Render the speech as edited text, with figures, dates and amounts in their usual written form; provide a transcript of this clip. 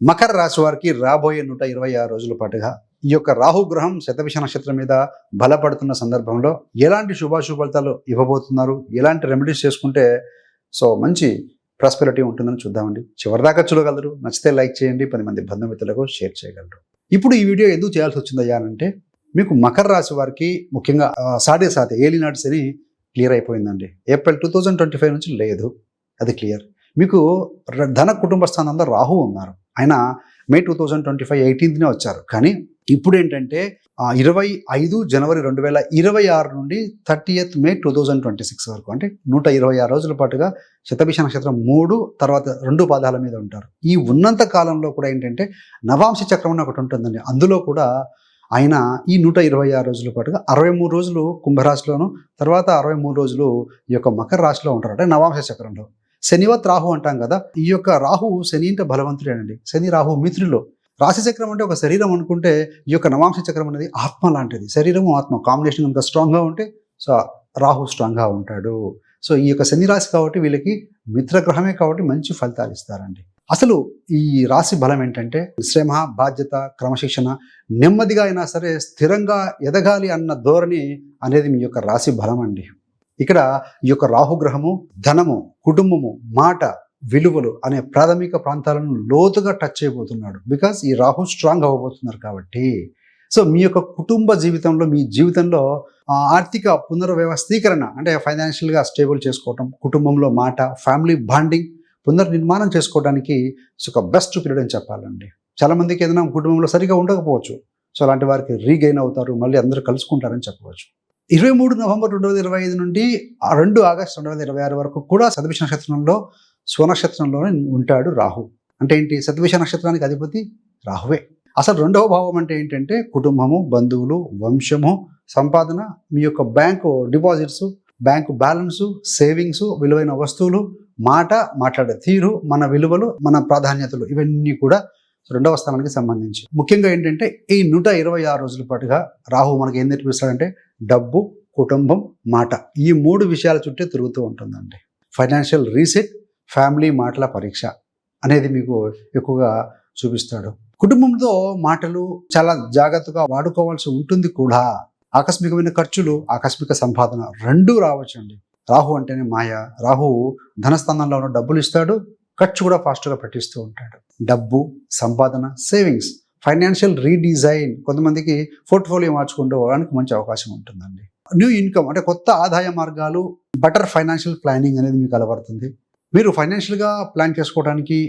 మకర రాశి వారికి రాబోయే 126 రోజుల పాటుగా ఈ యొక్క రాహుగ్రహం శతభిష నక్షత్రం మీద బలపడుతున్న సందర్భంలో ఎలాంటి శుభాశుభ ఫలితాలు ఇవ్వబోతున్నారు, ఎలాంటి రెమెడీస్ చేసుకుంటే మంచి ప్రాస్పెరిటీ ఉంటుందని చూద్దామండి. చివరిదాకా చూడగలరు. నచ్చితే లైక్ చేయండి, 10 మంది బంధుమిత్రులకు షేర్ చేయగలరు. ఇప్పుడు ఈ వీడియో ఎందుకు చేయాల్సి వచ్చిందయ్యా అంటే, మీకు మకర రాశి వారికి ముఖ్యంగా సాడే సాతే ఏలినాటి శని క్లియర్ అయిపోయిందండి. ఏప్రిల్ 2025 నుంచి లేదు, అది క్లియర్. మీకు ధన కుటుంబ స్థానంలో రాహు ఉన్నారు. ఆయన మే 2025 18నే వచ్చారు. కానీ ఇప్పుడు ఏంటంటే 25 జనవరి 2026 నుండి 30th మే 2026 వరకు, అంటే 126 రోజుల పాటుగా శతభిష నక్షత్రం 3 తర్వాత 2 పాదాల మీద ఉంటారు. ఈ ఉన్నంత కాలంలో కూడా ఏంటంటే నవాంశ చక్రం అని ఒకటి ఉంటుందండి. అందులో కూడా ఆయన ఈ 126 రోజుల పాటుగా 63 రోజులు కుంభరాశిలోను, తర్వాత 63 రోజులు ఈ యొక్క మకర రాశిలో ఉంటారు, అంటే నవాంశ చక్రంలో. శనివత్ రాహు అంటాం కదా, ఈ యొక్క రాహు శని అంటే బలవంతుడేనండి. శని రాహు మిత్రులు. రాశి చక్రం అంటే ఒక శరీరం అనుకుంటే, ఈ యొక్క నవాంశ చక్రం అనేది ఆత్మ లాంటిది. శరీరము ఆత్మ కాంబినేషన్ అంత స్ట్రాంగ్గా ఉంటే రాహు స్ట్రాంగ్గా ఉంటాడు. ఈ యొక్క శని రాశి కాబట్టి వీళ్ళకి మిత్రగ్రహమే కాబట్టి మంచి ఫలితాలు ఇస్తారండి. అసలు ఈ రాశి బలం ఏంటంటే శ్రమ, బాధ్యత, క్రమశిక్షణ, నెమ్మదిగా అయినా సరే స్థిరంగా ఎదగాలి అన్న ధోరణి అనేది మీ యొక్క రాశి బలం అండి. ఇక్కడ ఈ యొక్క రాహుగ్రహము ధనము, కుటుంబము, మాట, విలువలు అనే ప్రాథమిక ప్రాంతాలను లోతుగా టచ్ చేయబోతున్నాడు. బికాస్ ఈ రాహు స్ట్రాంగ్ అవ్వబోతున్నారు కాబట్టి. మీ యొక్క కుటుంబ జీవితంలో, మీ జీవితంలో ఆర్థిక పునర్వ్యవస్థీకరణ, అంటే ఫైనాన్షియల్గా స్టేబుల్ చేసుకోవటం, కుటుంబంలో మాట, ఫ్యామిలీ బాండింగ్ పునర్నిర్మాణం చేసుకోవడానికి ఒక బెస్ట్ పీరియడ్ అని చెప్పాలండి. చాలామందికి ఏదైనా కుటుంబంలో సరిగా ఉండకపోవచ్చు. అలాంటి వారికి రీగెయిన్ అవుతారు, మళ్ళీ అందరూ కలుసుకుంటారని చెప్పవచ్చు. 23 నవంబర్ 2025 నుండి 2 ఆగస్టు 2026 వరకు కూడా శతభిష నక్షత్రంలో స్వనక్షత్రంలోనే ఉంటాడు రాహు. అంటే ఏంటి? శతభిష నక్షత్రానికి అధిపతి రాహువే. అసలు రెండవ భావం అంటే ఏంటంటే కుటుంబము, బంధువులు, వంశము, సంపాదన, మీ యొక్క bank deposits, bank balance, savings, విలువైన వస్తువులు, మాట, మాట్లాడే తీరు, మన విలువలు, మన ప్రాధాన్యతలు, ఇవన్నీ కూడా రెండవ స్థానానికి సంబంధించి. ముఖ్యంగా ఏంటంటే ఈ 126 రోజుల పాటుగా రాహు మనకి ఏం నేర్పిస్తాడంటే డబ్బు, కుటుంబం, మాట, ఈ 3 విషయాల చుట్టే తిరుగుతూ ఉంటుందండి. ఫైనాన్షియల్ రీసెట్, ఫ్యామిలీ మాటల పరీక్ష అనేది మీకు ఎక్కువగా చూపిస్తాడు. కుటుంబంతో మాటలు చాలా జాగ్రత్తగా వాడుకోవాల్సి ఉంటుంది కూడా. ఆకస్మికమైన ఖర్చులు, ఆకస్మిక సంపాదన రెండూ రావచ్చండి. రాహు అంటేనే మాయ. రాహు ధనస్థానంలో ఉన్న డబ్బులు ఇస్తాడు, ఖర్చు కూడా ఫాస్ట్గా పెట్టిస్తూ ఉంటాడు. డబ్బు, సంపాదన, సేవింగ్స్, ఫైనాన్షియల్ రీడిజైన్, కొంతమందికి పోర్ట్ఫోలియో మార్చుకుంటూ పోవడానికి మంచి అవకాశం ఉంటుందండి. న్యూ ఇన్కమ్ అంటే కొత్త ఆదాయ మార్గాలు, బెటర్ ఫైనాన్షియల్ ప్లానింగ్ అనేది మీకు అలవడుతుంది. మీరు ఫైనాన్షియల్గా ప్లాన్ చేసుకోవడానికి